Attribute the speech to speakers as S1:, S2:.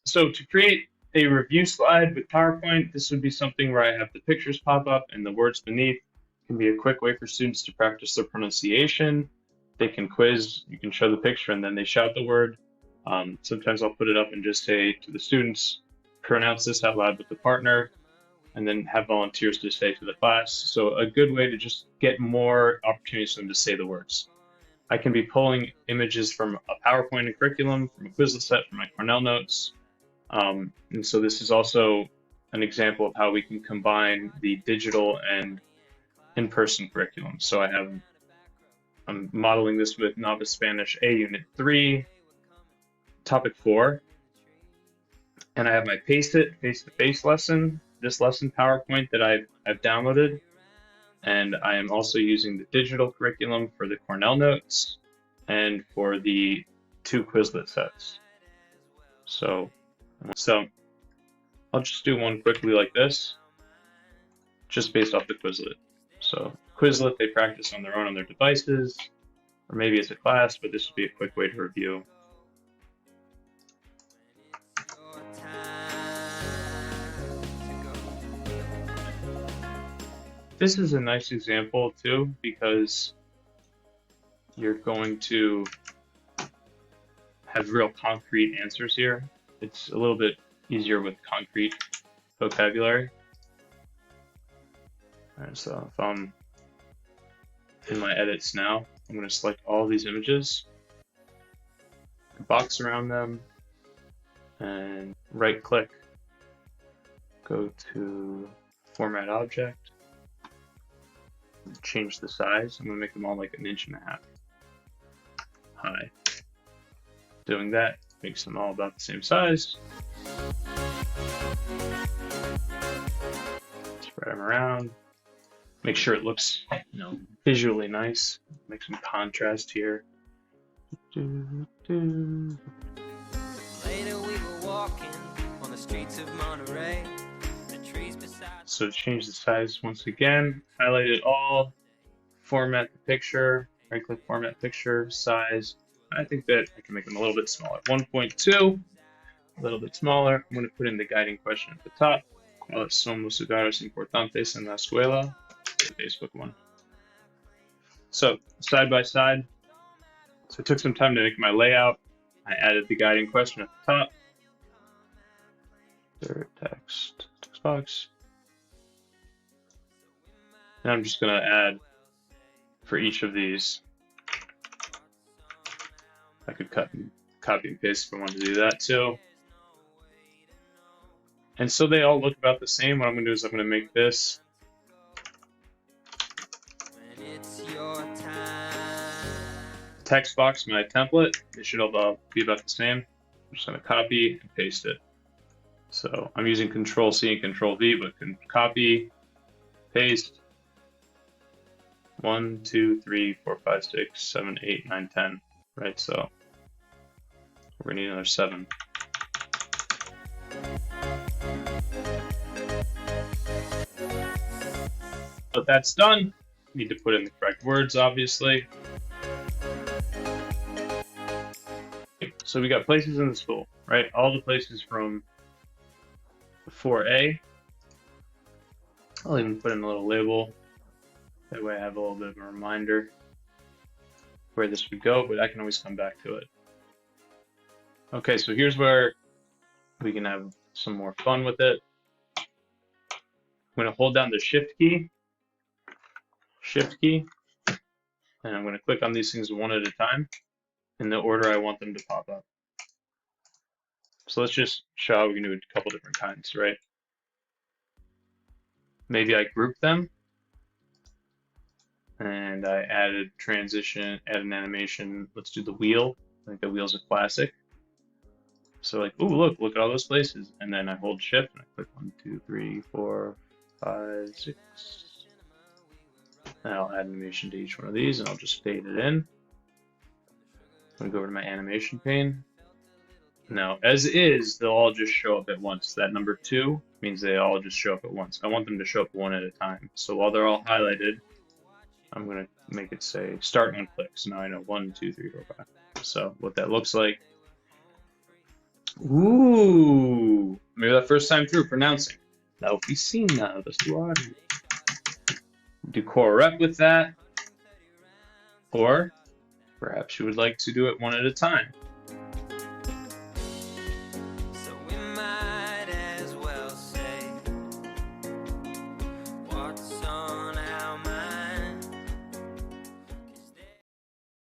S1: So to create a review slide with PowerPoint, this would be something where I have the pictures pop up and the words beneath. It can be a quick way for students to practice their pronunciation. They can quiz, you can show the picture and then they shout the word. Sometimes I'll put it up and just say to the students, pronounce this out loud with the partner, and then have volunteers to say to the class. So a good way to just get more opportunities for them to say the words. I can be pulling images from a PowerPoint and curriculum, from a Quizlet set, from my Cornell notes. And so this is also an example of how we can combine the digital and in-person curriculum. So I'm modeling this with Novice Spanish A Unit 3, Topic 4, and I have my Paste It face-to-face lesson, this lesson PowerPoint that I've downloaded, and I am also using the digital curriculum for the Cornell notes and for the 2 Quizlet sets. So I'll just do one quickly like this, just based off the Quizlet. So Quizlet, they practice on their own on their devices, or maybe it's a class, but this would be a quick way to review. This is a nice example too, because you're going to have real concrete answers here. It's a little bit easier with concrete vocabulary. All right, so if I'm in my edits now, I'm going to select all these images, box around them, and right click, go to Format Object, change the size. I'm going to make them all like 1.5 inches high. Doing that makes them all about the same size. Spread them around. Make sure it looks, visually nice. Make some contrast here.
S2: Later we were walking on the streets of Monterey. The trees beside.
S1: So to change the size once again, highlight it all, format the picture, right click format picture, size. I think that I can make them a little bit smaller. 1.2, a little bit smaller. I'm going to put in the guiding question at the top. ¿Cuáles son los lugares importantes en la escuela? The Facebook one. So side by side. So it took some time to make my layout. I added the guiding question at the top. Third text box. And I'm just going to add for each of these. I could copy and paste if I wanted to do that too. And so they all look about the same. What I'm going to do is I'm going to make this text box my template. They should all be about the same. I'm just going to copy and paste it. So I'm using Control C and Control V, but can copy, paste. 1, 2, 3, 4, 5, 6, 7, 8, 9, 10. Right, so we're gonna need another 7. But that's done. Need to put in the correct words, obviously. So we got places in the school, right? All the places from 4A. I'll even put in a little label. That way I have a little bit of a reminder where this would go, but I can always come back to it. Okay, so here's where we can have some more fun with it. I'm going to hold down the Shift key, and I'm going to click on these things one at a time in the order I want them to pop up. So let's just show how we can do a couple different kinds, right? Maybe I group them, and I added transition, add an animation. Let's do the wheel. I think the wheel's a classic. So like, ooh, look at all those places. And then I hold Shift and I click 1, 2, 3, 4, 5, 6. And I'll add animation to each one of these and I'll just fade it in. I'm gonna go over to my animation pane. Now, as is, they'll all just show up at once. That number 2 means they all just show up at once. I want them to show up one at a time. So while they're all highlighted, I'm going to make it say start on click. So now I know 1, 2, 3, 4, 5. So what that looks like Ooh, maybe that first time through pronouncing. La oficina, the suari. Do core rep with that, or perhaps you would like to do it one at a time.
S2: So we might as well say what's on